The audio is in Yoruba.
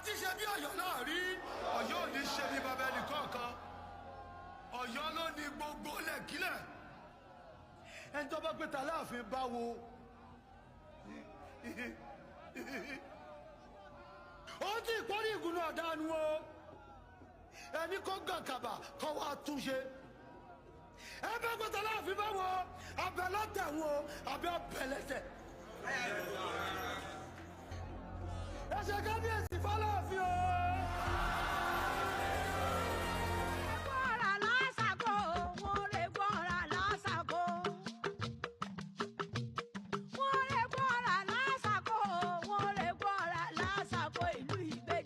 ti ṣe bí Ọ̀yọ́ náà rí Ọ̀yọ́ ò ní ṣe bí bàbá ẹnì kọ̀ọ̀kan Ọ̀yọ́ ló ní gbogbo lẹ́kílẹ̀ ẹni tó bá gbé ta láàfin báwo ó ti ìpọ́nrí ìgúnnú ọ̀dánù o ẹni kó gàkàbà kó wá túnṣe ẹ bá gbé ta láàfin báwo abẹ lọ́tẹ̀wọ̀n abẹ ọbẹ̀ lẹ́sẹ̀ ẹ ṣe kábíyèsí fọlọ́ọ̀fin o. ìlú Ìgbé